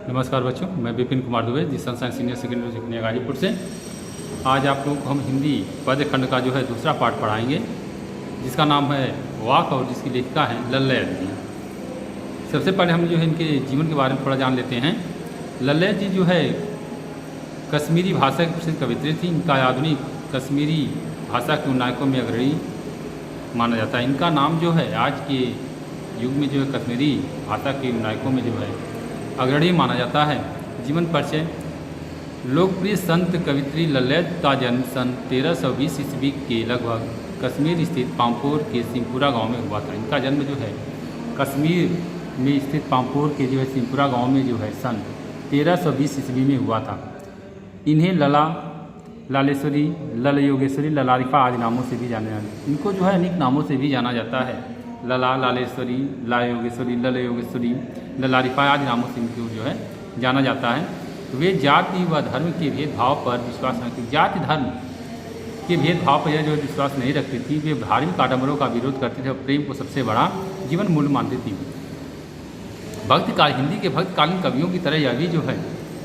नमस्कार बच्चों, मैं विपिन कुमार दुबे जिसन science senior secondary education Ghazipur से। आज आप लोग को हम हिंदी पद्य खंड का जो है दूसरा पाठ पढ़ाएंगे, जिसका नाम है वाक और जिसकी लेखिका है लल्लैत जी। सबसे पहले हम जो है इनके जीवन के बारे में थोड़ा जान लेते हैं। लल्लैत जी जो है कश्मीरी भाषा की प्रसिद्ध कवित्री थी। इनका आधुनिक कश्मीरी भाषा के उन्नायकों में अग्रणी माना जाता है। इनका नाम जो है आज के युग में जो है कश्मीरी भाषा के उन्नायकों में जो है अग्रणी माना जाता है। जीवन परिचय। लोकप्रिय संत कवित्री लल्लैत का जन्म सन 1320 ईस्वी के लगभग कश्मीर स्थित पामपोर के सिंहपुरा गांव में हुआ था। इनका जन्म जो है कश्मीर में स्थित पामपोर के जो है सिंहपुरा गांव में जो है सन 1320 ईस्वी में हुआ था। इन्हें लला, लालेश्वरी, लल योगेश्वरी, ललारिफा आदि नामों से भी जाना जाता है। इनको जो है अनेक नामों से भी जाना जाता है। लला, लालेश्वरी, ला योगेश्वरी, लल योगेश्वरी, ललारिफा आदि नामों से इनको जो है जाना जाता है। वे जाति व धर्म के भेदभाव पर विश्वास नहीं रखती। जाति धर्म के भेदभाव पर जो विश्वास नहीं रखती थी। वे धार्मिक आडंबरों का विरोध करते थे और प्रेम को सबसे बड़ा जीवन मूल्य मानती थी। भक्तकाल हिंदी के भक्तकालीन कवियों की तरह यह भी जो है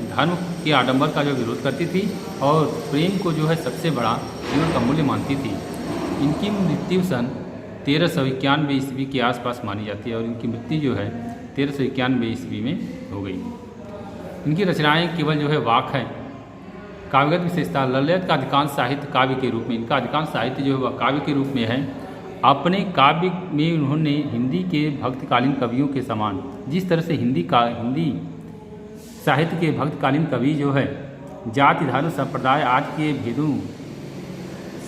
धर्म के आडंबर का जो विरोध करती थी और प्रेम को जो है सबसे बड़ा जीवन का मूल्य मानती थी। इनकी मृत्यु सन 1391 ईस्वी के आसपास मानी जाती है और इनकी मृत्यु जो है 1391 ईस्वी में हो गई। इनकी रचनाएं केवल जो है वाक है। काव्यगत विशेषता। लल्लैत का अधिकांश साहित्य काव्य के रूप में, इनका अधिकांश साहित्य जो है वह काव्य के रूप में है। अपने काव्य में उन्होंने हिंदी के भक्तकालीन कवियों के समान, जिस तरह से हिंदी साहित्य के भक्तकालीन कवि जो है जाति धर्म संप्रदाय आज के भेदों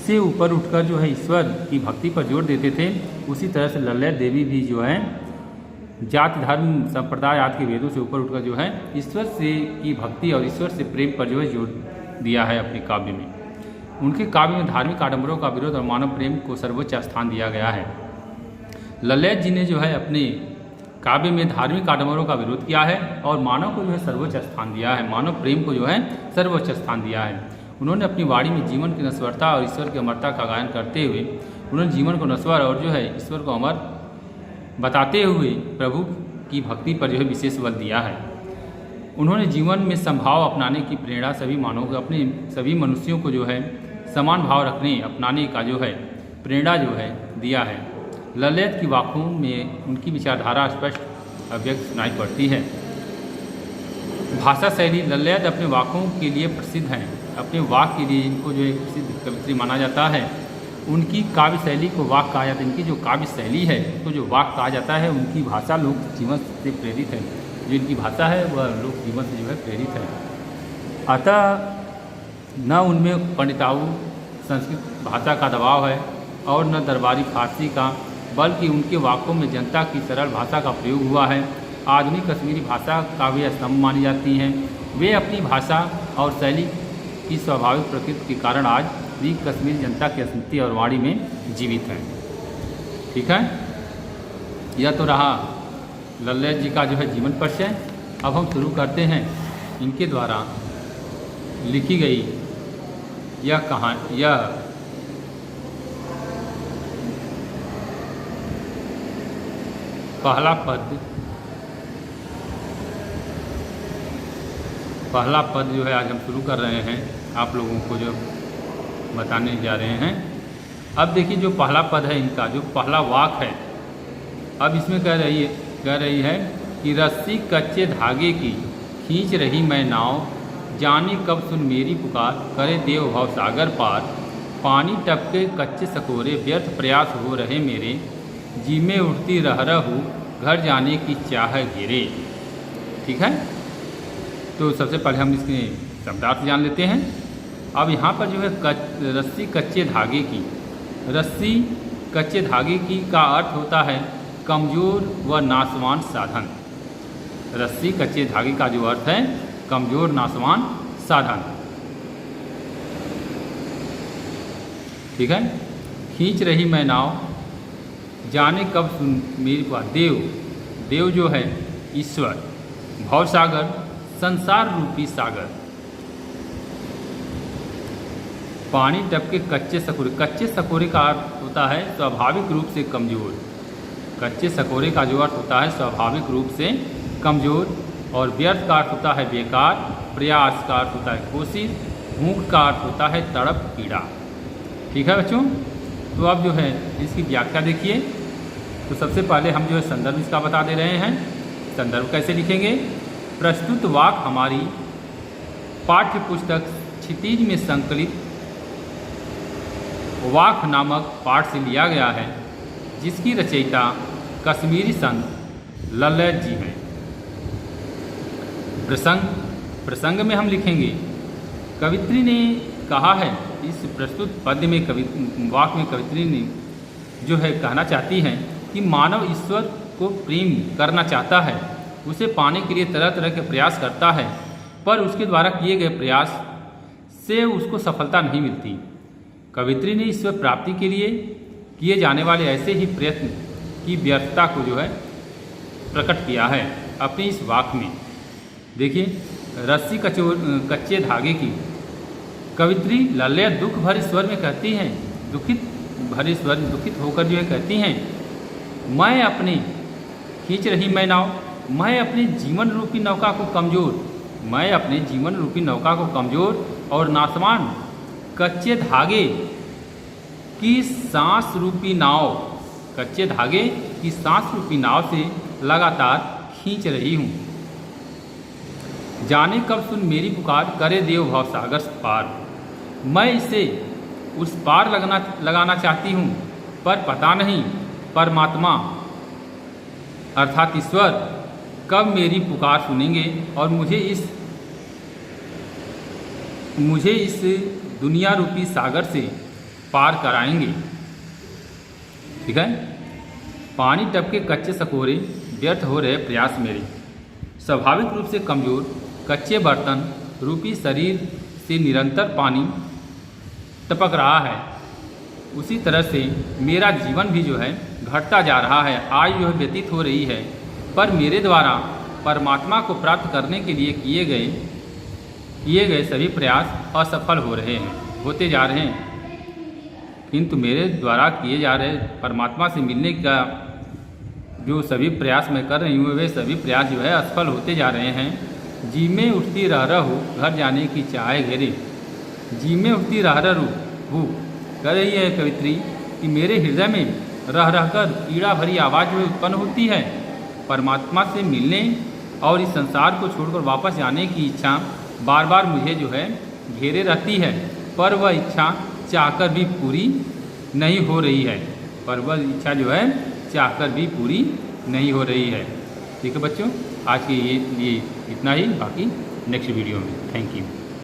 से ऊपर उठकर जो है ईश्वर की भक्ति पर जोर देते थे, उसी तरह से लल्लैत देवी भी जो है जाति धर्म संप्रदाय आदि के भेदों से ऊपर उठकर जो है ईश्वर से की भक्ति और ईश्वर से प्रेम पर जो है जोर दिया है अपने काव्य में। उनके काव्य में धार्मिक आडंबरों का विरोध और मानव प्रेम को सर्वोच्च स्थान दिया गया है। लल्लैत जी ने जो है अपने काव्य में धार्मिक आडंबरों का विरोध किया है और मानव को जो है सर्वोच्च स्थान दिया है, मानव प्रेम को जो है सर्वोच्च स्थान दिया है। उन्होंने अपनी वाणी में जीवन की नश्वरता और ईश्वर की अमरता का गायन करते हुए उन्होंने जीवन को नश्वर और जो है ईश्वर को अमर बताते हुए प्रभु की भक्ति पर जो है विशेष बल दिया है। उन्होंने जीवन में समभाव अपनाने की प्रेरणा सभी मानव को, अपने सभी मनुष्यों को जो है समान भाव रखने अपनाने का जो है प्रेरणा जो है दिया है। लल्लैत की वाकों में उनकी विचारधारा स्पष्ट अभिव्यक्त सुनाई पड़ती है। भाषा शैली। लल्लैत अपने वाकों के लिए प्रसिद्ध हैं। अपने वाक के लिए इनको जो एक प्रसिद्ध कवित्री माना जाता है। उनकी काव्य शैली को वाक कहा जाता है। इनकी जो काव्य शैली है उसको जो वाक कहा जाता है। उनकी भाषा लोक जीवन से प्रेरित है। जो इनकी भाषा है वह लोक जीवन से जो है प्रेरित है। अतः न उनमें पंडिताऊ संस्कृत भाषा का दबाव है और न दरबारी फारसी का, बल्कि उनके वाकों में जनता की सरल भाषा का प्रयोग हुआ है। आधुनिक कश्मीरी भाषा काव्य स्तंभ मानी जाती हैं। वे अपनी भाषा और शैली की स्वाभाविक प्रकृति के कारण आज भी कश्मीरी जनता की स्मृति और वाणी में जीवित हैं। ठीक है, यह तो रहा लल्लैत जी का जो है जीवन परिचय। अब हम शुरू करते हैं इनके द्वारा लिखी गई यह पहला पद जो है आज हम शुरू कर रहे हैं, आप लोगों को जो बताने जा रहे हैं। अब देखिए जो पहला पद है इनका, जो पहला वाक है, अब इसमें कह रही है कि रस्सी कच्चे धागे की खींच रही मैं नाव, जाने कब सुन मेरी पुकार, करे देव भव सागर पार, पानी टपके कच्चे सकोरे, व्यर्थ प्रयास हो रहे मेरे, जी में उठती रह हूँ, घर जाने की चाह गिरे। ठीक है, तो सबसे पहले हम इसके शब्दार्थ जान लेते हैं। अब यहाँ पर जो है रस्सी कच्चे धागे की, रस्सी कच्चे धागे की का अर्थ होता है कमज़ोर व नासवान साधन। रस्सी कच्चे धागे का जो अर्थ है कमज़ोर नासवान साधन। ठीक है, खींच रही मैं नाव, जाने कब सुन मेरी बात। देव जो है ईश्वर, भवसागर संसार रूपी सागर, पानी टपके कच्चे सकोरे। कच्चे सकोरे का अर्थ होता है स्वाभाविक रूप से कमज़ोर। कच्चे सकोरे का जो अर्थ होता है स्वाभाविक रूप से कमज़ोर और व्यर्थ का अर्थ होता है बेकार, प्रयास का अर्थ होता है कोशिश, भूख का अर्थ होता है तड़प पीड़ा। ठीक है बच्चों, तो अब जो है इसकी व्याख्या देखिए। तो सबसे पहले हम जो है संदर्भ इसका बता दे रहे हैं। संदर्भ कैसे लिखेंगे? प्रस्तुत वाक्य हमारी पाठ्य पुस्तक क्षितिज में संकलित वाक्य नामक पाठ से लिया गया है, जिसकी रचयिता कश्मीरी संत लल्लैत जी हैं। प्रसंग में हम लिखेंगे, कवित्री ने कहा है। इस प्रस्तुत पद्य में वाक्य में कवित्री ने जो है कहना चाहती हैं कि मानव ईश्वर को प्रेम करना चाहता है, उसे पाने के लिए तरह तरह के प्रयास करता है, पर उसके द्वारा किए गए प्रयास से उसको सफलता नहीं मिलती। कवित्री ने ईश्वर प्राप्ति के लिए किए जाने वाले ऐसे ही प्रयत्न की व्यर्थता को जो है प्रकट किया है अपने इस वाक्य में। देखिए, रस्सी कच्चे धागे की कवित्री लल्लैत दुख भरे स्वर में कहती हैं, दुखित होकर जो है कहती हैं, मैं अपने खींच रही मैं नाव, मैं अपने जीवन रूपी नौका को कमज़ोर और नासवान कच्चे धागे की सांस रूपी नाव से लगातार खींच रही हूँ। जाने कब सुन मेरी पुकार, करे देव भव सागर पार। मैं इसे उस पार लगाना चाहती हूँ, पर पता नहीं परमात्मा अर्थात ईश्वर कब मेरी पुकार सुनेंगे और मुझे इस दुनिया रूपी सागर से पार कराएंगे। ठीक है। पानी टपके कच्चे सकोरे, व्यर्थ हो रहे प्रयास मेरे। स्वाभाविक रूप से कमज़ोर कच्चे बर्तन रूपी शरीर से निरंतर पानी टपक रहा है, उसी तरह से मेरा जीवन भी जो है घटता जा रहा है, आयु जो व्यतीत हो रही है, पर मेरे द्वारा परमात्मा को प्राप्त करने के लिए किए गए सभी प्रयास असफल होते जा रहे हैं। किंतु मेरे द्वारा किए जा रहे परमात्मा से मिलने का जो सभी प्रयास मैं कर रही हूँ, वे सभी प्रयास जो है असफल होते जा रहे हैं। जी में उठती रह घर जाने की चाहे घेरे, जी में उठती रह कह रही है कवित्री कि मेरे हृदय में रहकर पीड़ा भरी आवाज़ में उत्पन्न होती है। परमात्मा से मिलने और इस संसार को छोड़कर वापस जाने की इच्छा बार बार मुझे जो है घेरे रहती है, पर वह इच्छा चाहकर भी पूरी नहीं हो रही है। ठीक है बच्चों, आज के लिए इतना ही, बाकी नेक्स्ट वीडियो में। Thank you.